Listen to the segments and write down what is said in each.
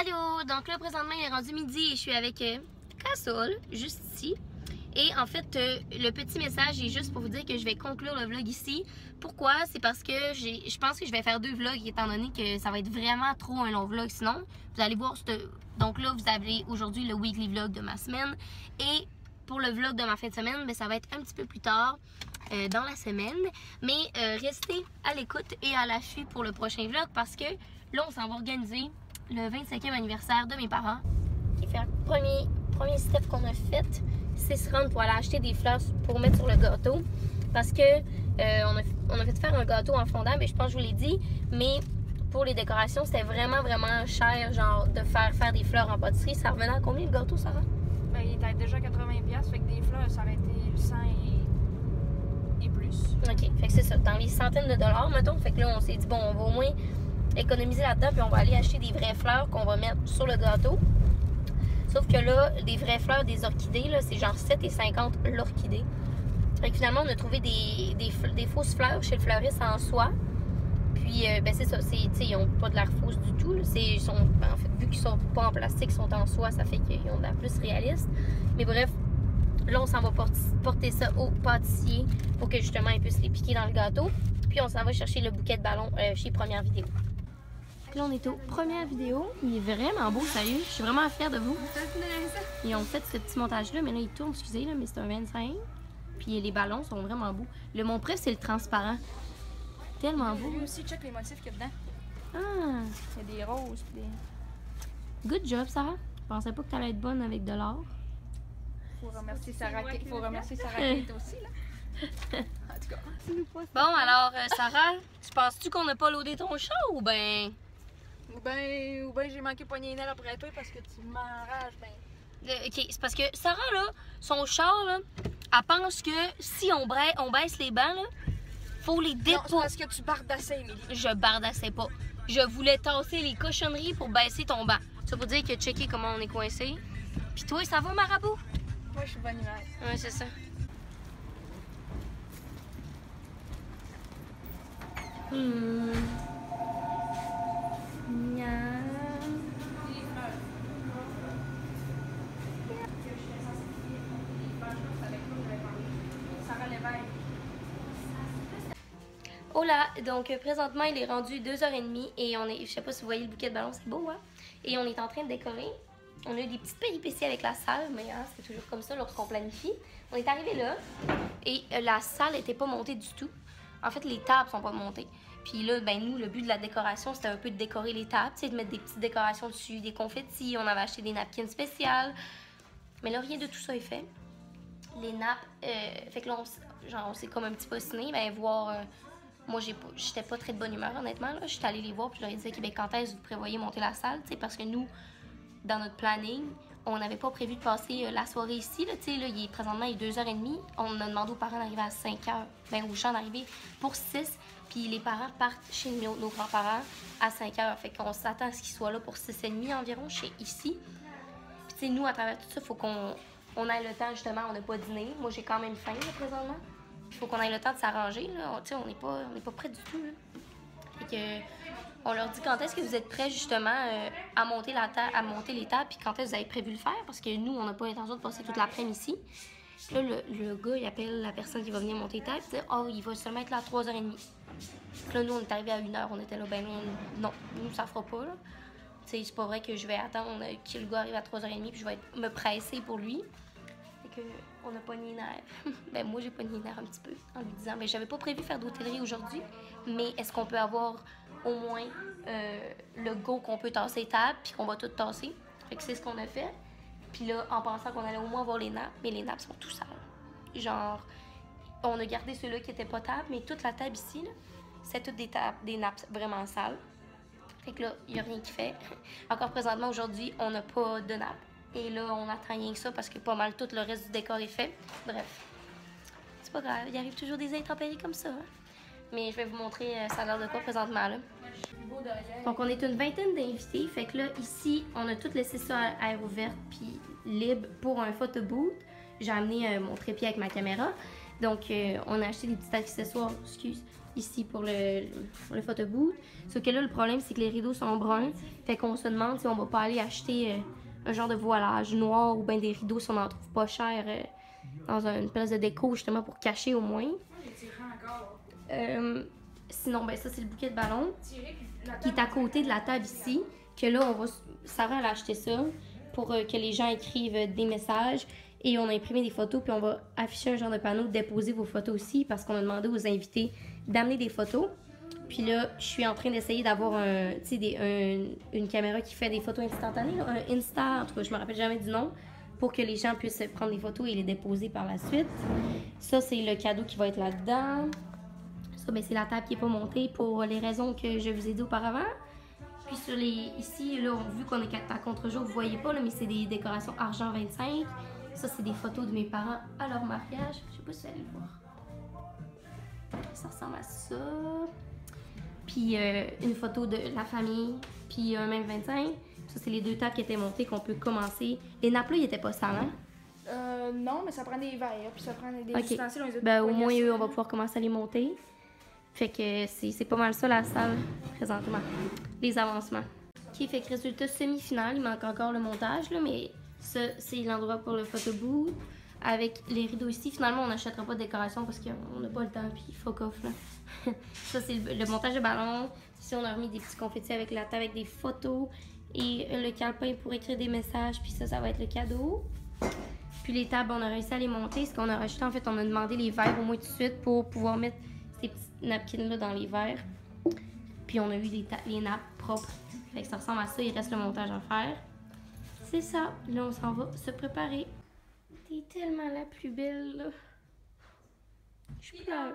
Allô, donc là présentement il est rendu midi et je suis avec Cassol, juste ici. Et en fait, le petit message est juste pour vous dire que je vais conclure le vlog ici. Pourquoi? C'est parce que je pense que je vais faire 2 vlogs étant donné que ça va être vraiment trop un long vlog sinon. Vous allez voir, donc là vous avez aujourd'hui le weekly vlog de ma semaine. Et pour le vlog de ma fin de semaine, mais ça va être un petit peu plus tard dans la semaine. Mais restez à l'écoute et à l'affût pour le prochain vlog parce que là on s'en va organiser le 25e anniversaire de mes parents. Qui fait le premier step qu'on a fait, c'est se rendre pour aller acheter des fleurs pour mettre sur le gâteau. Parce que on a fait faire un gâteau en fondant, mais je pense que je vous l'ai dit. Mais pour les décorations, c'était vraiment cher, genre de faire des fleurs en pâtisserie. Ça revenait à combien le gâteau, Sarah? Ben, il était déjà 80$, fait que des fleurs, ça aurait été 100 et plus. Ok, fait que c'est ça, dans les centaines de dollars, mettons. Fait que là, on s'est dit, bon, on va au moins économiser là-dedans, puis on va aller acheter des vraies fleurs qu'on va mettre sur le gâteau. Sauf que là, des vraies fleurs, des orchidées, là, c'est genre 7,50 l'orchidée. Fait que finalement, on a trouvé des fausses fleurs chez le fleuriste en soie. Puis, ben c'est ça, ils n'ont pas de l'air fausse du tout. Là. En fait, vu qu'ils sont pas en plastique, ils sont en soie, ça fait qu'ils ont de l'air plus réaliste. Mais bref, là, on s'en va porter ça au pâtissier pour que justement, ils puissent les piquer dans le gâteau. Puis, on s'en va chercher le bouquet de ballons chez Première Vidéo. Là, on est aux premières vidéos. Il est vraiment beau, sérieux. Je suis vraiment fière de vous. Ils ont fait ce petit montage-là, mais là, il tourne, excusez, là, mais c'est un 25. Puis les ballons sont vraiment beaux. Mon préf, c'est le transparent. Tellement beau. Lui aussi, check les motifs qu'il y a dedans. Ah! Il y a des roses pis des... Good job, Sarah. Je pensais pas que t'allais être bonne avec de l'or. Faut remercier Sarah Kate aussi, là. En tout cas, c'est nous pas. Bon, alors, Sarah, tu penses-tu qu'on n'a pas loadé ton chat ou ben... Ou ben j'ai manqué poigner les nerfs après toi parce que tu m'enrages, ben. OK, c'est parce que Sarah, là, son char, là, elle pense que si on baisse les bancs, là, faut les déposer. Non, c'est parce que tu bardassais, Émilie. Je bardassais pas. Je voulais tasser les cochonneries pour baisser ton banc. Ça veut dire que checker comment on est coincé. Puis toi, ça va, Marabout? Moi, je suis bonne humeur. Ouais, c'est ça. Oh là, donc présentement il est rendu 2h30 et on est, je sais pas si vous voyez le bouquet de ballons, c'est beau hein? Et on est en train de décorer. On a eu des petites péripéties avec la salle, mais hein, c'est toujours comme ça lorsqu'on planifie. On est arrivé là et la salle n'était pas montée du tout. En fait, les tables sont pas montées. Puis là, ben nous, le but de la décoration, c'était un peu de décorer les tables, tu sais, de mettre des petites décorations dessus, des confettis. On avait acheté des napkins spéciales. Mais là, rien de tout ça est fait. Les nappes, fait que là, on s'est comme un petit peu ciné, ben voir... moi, j'étais pas très de bonne humeur, honnêtement. Je suis allée les voir, puis je leur ai dit, OK, ben, quand est-ce que vous prévoyez monter la salle? T'sais, parce que nous, dans notre planning, on n'avait pas prévu de passer la soirée ici. Là, présentement, il est 2h30. On a demandé aux parents d'arriver à 5h. Ben, aux gens d'arriver pour 6. Puis les parents partent chez nos grands-parents à 5h. Fait qu'on s'attend à ce qu'ils soient là pour 6h30 environ, chez ici. Puis, nous, à travers tout ça, il faut qu'on ait le temps, justement. On n'a pas dîné. Moi, j'ai quand même faim, là, présentement. Il faut qu'on ait le temps de s'arranger, là. On n'est pas prêts du tout, là. Fait que, on leur dit quand est-ce que vous êtes prêts, justement, à monter les tables, puis quand est-ce que vous avez prévu le faire, parce que nous, on n'a pas l'intention de passer toute l'après-midi ici. Puis là, le gars, il appelle la personne qui va venir monter les tables, il dit « Oh, il va seulement être là à 3h30. » Puis là, nous, on est arrivés à 1h, on était là, ben non, nous, ça fera pas, là. Tu sais, c'est pas vrai que je vais attendre que le gars arrive à 3h30, puis je vais me presser pour lui. Fait que, on a pogné les nerfs. Ben moi, j'ai pogné les nerfs un petit peu en lui disant, ben j'avais pas prévu faire d'hôtellerie aujourd'hui, mais est-ce qu'on peut avoir au moins le go qu'on peut tasser les tables, puis qu'on va tout tasser. Fait que c'est ce qu'on a fait. Puis là, en pensant qu'on allait au moins avoir les nappes, mais les nappes sont tout sales. Genre, on a gardé ceux-là qui étaient potables, mais toute la table ici, là, c'est toutes des nappes vraiment sales. Fait que là, il n'y a rien qui fait. Encore présentement, aujourd'hui, on n'a pas de nappes. Et là, on attend rien que ça parce que pas mal tout le reste du décor est fait. Bref, c'est pas grave. Il arrive toujours des intempéries comme ça. Hein? Mais je vais vous montrer ça a l'air de quoi présentement, là. Donc, on est une vingtaine d'invités. Fait que là, ici, on a tout laissé ça à air ouvert puis libre pour un photo booth. J'ai amené mon trépied avec ma caméra. Donc, on a acheté des petits accessoires, ici pour le photobooth. Sauf que là, le problème, c'est que les rideaux sont bruns. Fait qu'on se demande si on va pas aller acheter un genre de voilage noir ou bien des rideaux si on en trouve pas cher dans une place de déco, justement, pour cacher au moins. Sinon, ben ça, c'est le bouquet de ballons qui est à côté de la table ici. Que là, Sarah, elle a acheté ça pour que les gens écrivent des messages. Et on a imprimé des photos, puis on va afficher un genre de panneau, déposer vos photos aussi, parce qu'on a demandé aux invités d'amener des photos. Puis là, je suis en train d'essayer d'avoir une caméra qui fait des photos instantanées, là, un Insta, en tout cas, je me rappelle jamais du nom, pour que les gens puissent prendre des photos et les déposer par la suite. Ça, c'est le cadeau qui va être là-dedans. Ça, ben, c'est la table qui n'est pas montée pour les raisons que je vous ai dit auparavant. Puis sur ici, là, vu qu'on est à contre-jour, vous voyez pas, là, mais c'est des décorations argent 25. Ça, c'est des photos de mes parents à leur mariage. Je sais pas si vous allez le voir. Ça ressemble à ça. Puis une photo de la famille, puis un même 25. Ça, c'est les deux tables qui étaient montées qu'on peut commencer. Les nappes là, ils étaient pas sales, hein? Non, mais ça prend des verres, puis ça prend des ustensiles. Ben, au moins, eux, on va pouvoir commencer à les monter. Fait que c'est pas mal ça, la salle, présentement. Les avancements. OK, fait que résultat semi-final, il manque encore le montage, là, mais ça, c'est l'endroit pour le photobooth. Avec les rideaux ici, finalement, on n'achètera pas de décoration parce qu'on n'a pas le temps, puis fuck off, là. Ça, c'est le montage de ballon. Ici, on a remis des petits confettis avec la table, avec des photos. Et le calepin pour écrire des messages, puis ça va être le cadeau. Puis les tables, on a réussi à les monter. Ce qu'on a rajouté, en fait, on a demandé les verres au moins tout de suite pour pouvoir mettre ces petits napkins-là dans les verres. Puis on a eu les nappes propres. Fait que ça ressemble à ça, il reste le montage à faire. C'est ça, là on s'en va se préparer. T'es tellement la plus belle, là. Je pleure.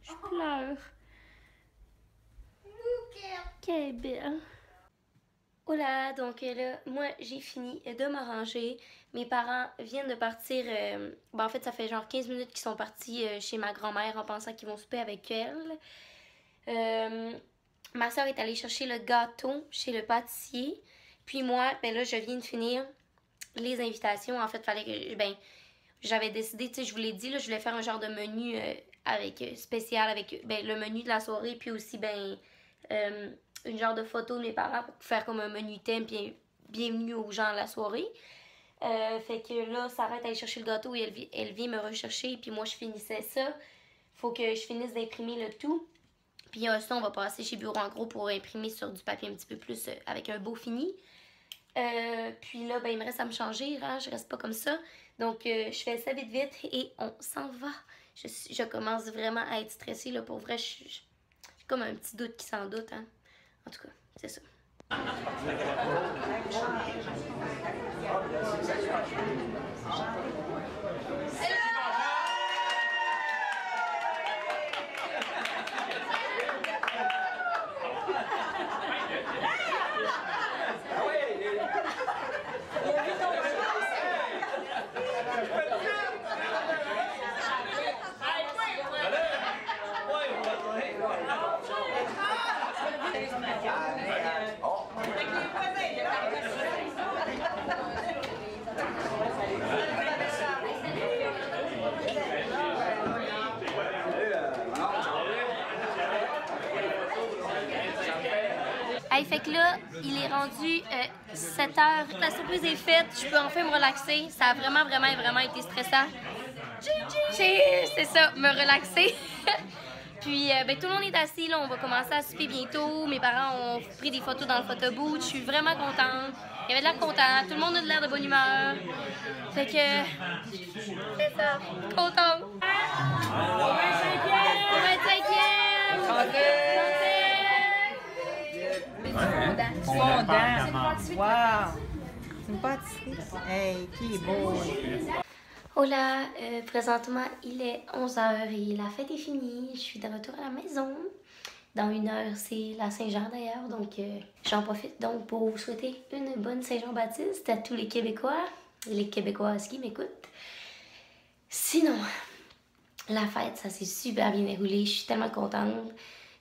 Je pleure. Quelle belle. Voilà, donc là, moi j'ai fini de m'arranger. Mes parents viennent de partir. En fait, ça fait genre 15 minutes qu'ils sont partis chez ma grand-mère en pensant qu'ils vont souper avec elle. Ma soeur est allée chercher le gâteau chez le pâtissier. Puis moi, ben là, je viens de finir les invitations. En fait, fallait que. J'avais décidé, tu sais, je vous l'ai dit, là, je voulais faire un genre de menu spécial avec le menu de la soirée, puis aussi, une genre de photo de mes parents pour faire comme un menu thème, puis bienvenue aux gens à la soirée. Fait que là, Sarah est allée chercher le gâteau et elle vient me rechercher, puis moi, je finissais ça. Faut que je finisse d'imprimer le tout. Puis ça, on va passer chez Bureau en gros pour imprimer sur du papier un petit peu plus avec un beau fini. Puis là, il me reste à me changer, hein, je reste pas comme ça. Donc, je fais ça vite vite et on s'en va. Je commence vraiment à être stressée, là, pour vrai. J'ai comme un petit doute qui s'en doute, hein. En tout cas, c'est ça. Hey, fait que là, il est rendu 7h. La surprise est faite. Je peux enfin me relaxer. Ça a vraiment été stressant. C'est ça, me relaxer. Puis, tout le monde est assis. Là, on va commencer à souper bientôt. Mes parents ont pris des photos dans le photobooth. Je suis vraiment contente. Il y avait de l'air content. Tout le monde a de l'air de bonne humeur. Fait que, c'est ça, contente. 25e! Wow! C'est une pâtisserie. Hey, qui est beau! Hola, présentement il est 11h et la fête est finie. Je suis de retour à la maison. Dans 1 heure, c'est la Saint-Jean d'ailleurs, donc j'en profite donc pour vous souhaiter une bonne Saint-Jean-Baptiste à tous les Québécois et les Québécoises qui m'écoutent. Sinon, la fête, ça s'est super bien déroulé. Je suis tellement contente.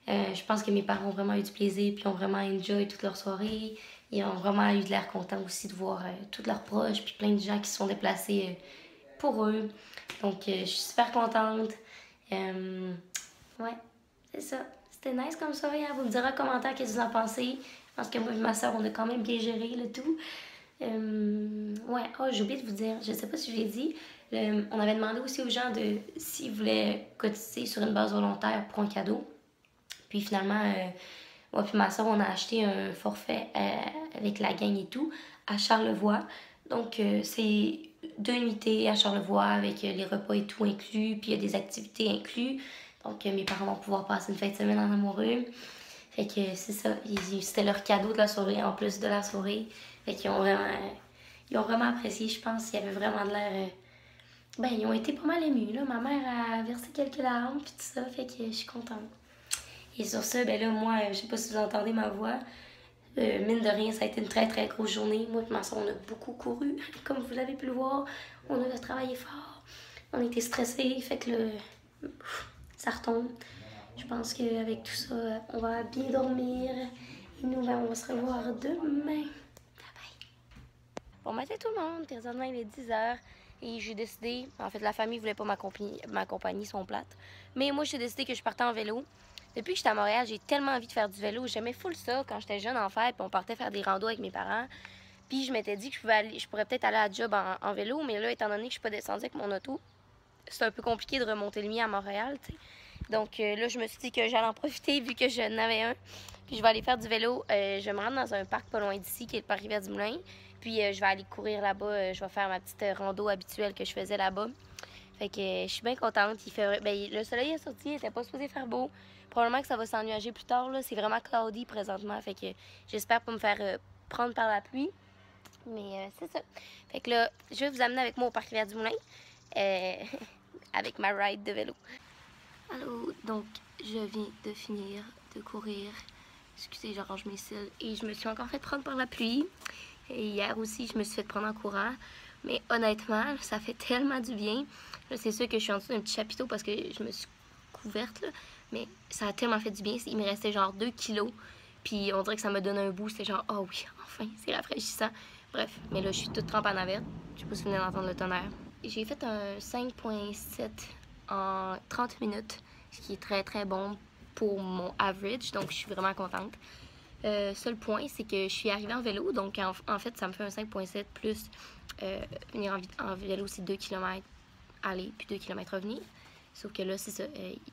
Je pense que mes parents ont vraiment eu du plaisir puis ont vraiment enjoy toute leur soirée. Ils ont vraiment eu de l'air contents aussi de voir tous leurs proches puis plein de gens qui se sont déplacés pour eux. Donc, je suis super contente. Ouais, c'est ça. C'était nice comme ça. Hein? Vous me direz en commentaire qu'est-ce que vous en pensez. Je pense que moi et ma soeur, on a quand même bien géré le tout. Ouais, oh, j'ai oublié de vous dire, je sais pas si je l'ai dit, on avait demandé aussi aux gens de s'ils voulaient cotiser sur une base volontaire pour un cadeau. Puis finalement, moi puis ma soeur, on a acheté un forfait avec la gang et tout à Charlevoix. Donc, c'est 2 nuitées à Charlevoix avec les repas et tout inclus, puis il y a des activités inclus. Donc, mes parents vont pouvoir passer une fin de semaine en amoureux. Fait que c'est ça, c'était leur cadeau de la soirée en plus de la soirée. Fait qu'ils ont vraiment apprécié, je pense. Il y avait vraiment de l'air... Ben, ils ont été pas mal émus, là. Ma mère a versé quelques larmes, puis tout ça. Fait que je suis contente. Et sur ça, ben là, moi, je sais pas si vous entendez ma voix. Mine de rien, ça a été une très, très grosse journée. Moi et ma soeur, on a beaucoup couru. Comme vous avez pu le voir, on a travaillé fort. On était stressés, fait que là, ça retombe. Je pense qu'avec tout ça, on va bien dormir. Et nous, ben, on va se revoir demain. Bon matin tout le monde, présentement il est 10h et j'ai décidé, en fait la famille voulait pas m'accompagner, ils sont plates, mais moi j'ai décidé que je partais en vélo. Depuis que j'étais à Montréal, j'ai tellement envie de faire du vélo, j'aimais full ça quand j'étais jeune en fait, puis on partait faire des randos avec mes parents. Puis je m'étais dit que je pourrais peut-être aller à la job en vélo, mais là étant donné que je suis pas descendue avec mon auto, c'est un peu compliqué de remonter le mien à Montréal, tu sais. Donc là je me suis dit que j'allais en profiter vu que j'en avais un. Puis je vais aller faire du vélo, je vais me rendre dans un parc pas loin d'ici qui est le parc Rivière-du-Moulin. Puis je vais aller courir là-bas, je vais faire ma petite rando habituelle que je faisais là-bas. Fait que je suis bien contente. Le soleil est sorti, il était pas supposé faire beau. Probablement que ça va s'ennuager plus tard, là. C'est vraiment cloudy présentement. Fait que j'espère pas me faire prendre par la pluie. Mais c'est ça. Fait que là, je vais vous amener avec moi au parc Rivière-du-Moulin. Avec ma ride de vélo. Allô, donc je viens de finir de courir. Excusez, j'arrange mes cils. Et je me suis encore fait prendre par la pluie. Et hier aussi, je me suis fait prendre en courant. Mais honnêtement, ça fait tellement du bien. Là, c'est sûr que je suis en dessous d'un petit chapiteau parce que je me suis couverte, là. Mais ça a tellement fait du bien. Il me restait genre 2 kilos. Puis on dirait que ça me donne un bout. C'était genre, oh oui, enfin, c'est rafraîchissant. Bref, mais là, je suis toute trempée en navette. Je sais pas si vous venez d'entendre le tonnerre. J'ai fait un 5.7 en 30 minutes, ce qui est très, très bon pour mon average. Donc, je suis vraiment contente. Seul point, c'est que je suis arrivée en vélo, donc en fait, ça me fait un 5.7 plus venir en vélo, c'est 2 km aller, puis 2 km revenir. Sauf que là, c'est ça,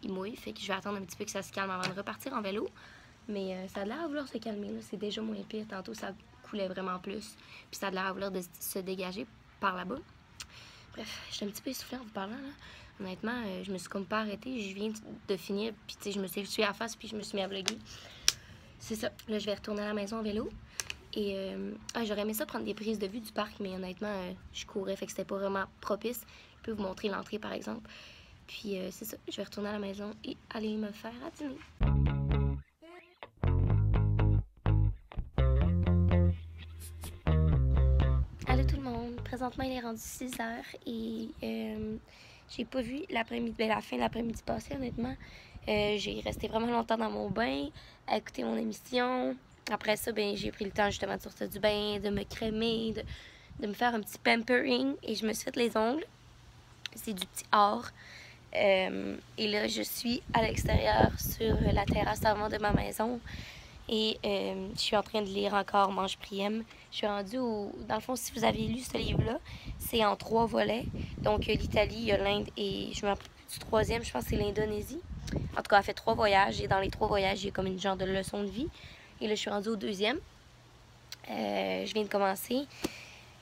il mouille, fait que je vais attendre un petit peu que ça se calme avant de repartir en vélo. Mais ça a l'air à vouloir se calmer, là. C'est déjà moins pire. Tantôt, ça coulait vraiment plus, puis ça a l'air à vouloir se dégager par là-bas. Bref, je suis un petit peu essoufflée en vous parlant, là. Honnêtement, je me suis comme pas arrêtée. Je viens de finir, puis tu sais, je me suis essuyée à la face, puis je me suis mis à vlogger. C'est ça. Là, je vais retourner à la maison en vélo. Et j'aurais aimé ça prendre des prises de vue du parc, mais honnêtement, je courais, fait que c'était pas vraiment propice. Je peux vous montrer l'entrée, par exemple. Puis c'est ça. Je vais retourner à la maison et aller me faire à dîner. Allô tout le monde. Présentement, il est rendu 6h et j'ai pas vu l'après-midi, la fin de l'après-midi passé, honnêtement. J'ai resté vraiment longtemps dans mon bain, à écouter mon émission. Après ça, ben, j'ai pris le temps justement de sortir du bain, de me crémer, de me faire un petit pampering. Et je me suis fait les ongles. C'est du petit or. Et là, je suis à l'extérieur sur la terrasse avant de ma maison. Et je suis en train de lire encore Mange Priem. Je suis rendue dans le fond, si vous avez lu ce livre-là, c'est en 3 volets. Donc, l'Italie, il y a l'Inde et je me rappelle plus du 3e, je pense que c'est l'Indonésie. En tout cas, elle fait 3 voyages et dans les 3 voyages, il y a comme une genre de leçon de vie. Et là, je suis rendue au 2e. Je viens de commencer.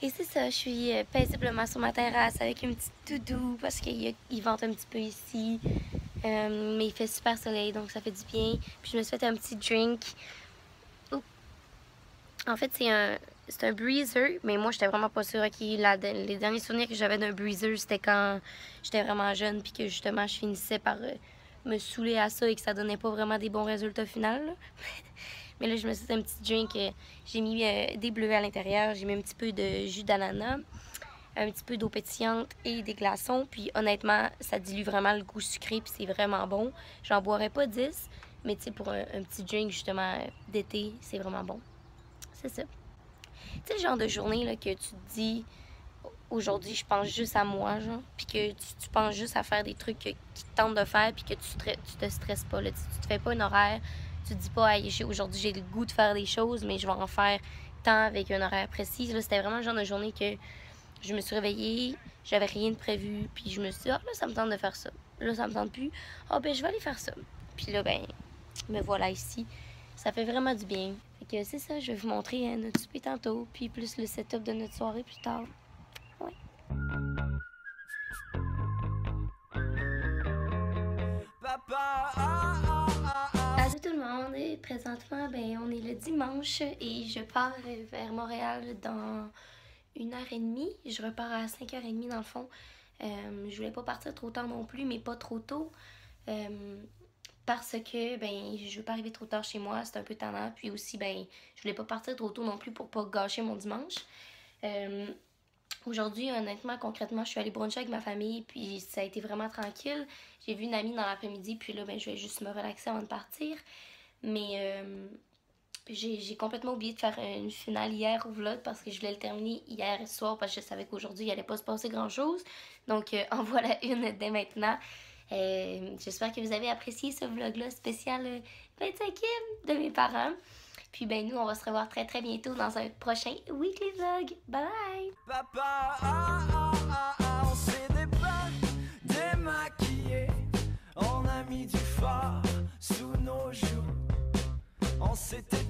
Et c'est ça, je suis paisiblement sur ma terrasse avec une petite doudou parce qu'il vente un petit peu ici. Mais il fait super soleil, donc ça fait du bien. Puis je me suis fait un petit drink. Oups. En fait, c'est un breezer, mais moi, j'étais vraiment pas sûre. Les derniers souvenirs que j'avais d'un breezer, c'était quand j'étais vraiment jeune, puis que justement, je finissais par me saouler à ça et que ça donnait pas vraiment des bons résultats finaux. Mais là, je me suis fait un petit drink. J'ai mis des bleuets à l'intérieur. J'ai mis un petit peu de jus d'ananas, un petit peu d'eau pétillante et des glaçons. Puis honnêtement, ça dilue vraiment le goût sucré puis c'est vraiment bon. J'en boirais pas 10, mais tu sais, pour un petit drink justement d'été, c'est vraiment bon. C'est ça. Tu sais, le genre de journée là, que tu te dis, aujourd'hui, je pense juste à moi, genre. Puis que tu penses juste à faire des trucs qui te tentent de faire, puis que tu te stresses pas, là. Tu te fais pas un horaire. Tu te dis pas, hey, aujourd'hui, j'ai le goût de faire des choses, mais je vais en faire tant avec un horaire précis. Là, c'était vraiment le genre de journée que je me suis réveillée, j'avais rien de prévu, puis je me suis dit, ah, là, ça me tente de faire ça. Là, ça me tente plus. Ah, ben, je vais aller faire ça. Puis là, ben, me voilà ici. Ça fait vraiment du bien. Fait que c'est ça, je vais vous montrer notre souper tantôt, puis plus le setup de notre soirée plus tard. Ouais. Salut tout le monde, et présentement, ben, on est le dimanche et je pars vers Montréal dans 1h30. Je repars à 5h30 dans le fond. Je voulais pas partir trop tard non plus, mais pas trop tôt. Parce que ben je veux pas arriver trop tard chez moi, c'est un peu tannant. Puis aussi, ben je voulais pas partir trop tôt non plus pour pas gâcher mon dimanche. Aujourd'hui, honnêtement, concrètement, je suis allée bruncher avec ma famille, puis ça a été vraiment tranquille. J'ai vu une amie dans l'après-midi, puis là, ben je vais juste me relaxer avant de partir. Mais j'ai complètement oublié de faire une finale hier au vlog parce que je voulais le terminer hier soir parce que je savais qu'aujourd'hui, il allait pas se passer grand-chose. Donc, en voilà une dès maintenant. J'espère que vous avez apprécié ce vlog-là spécial 25e de mes parents. Puis ben nous, on va se revoir très très bientôt dans un prochain weekly vlog. Bye bye! Papa, on s'est démaquillé, on a mis du fard sous nos joues, on s'était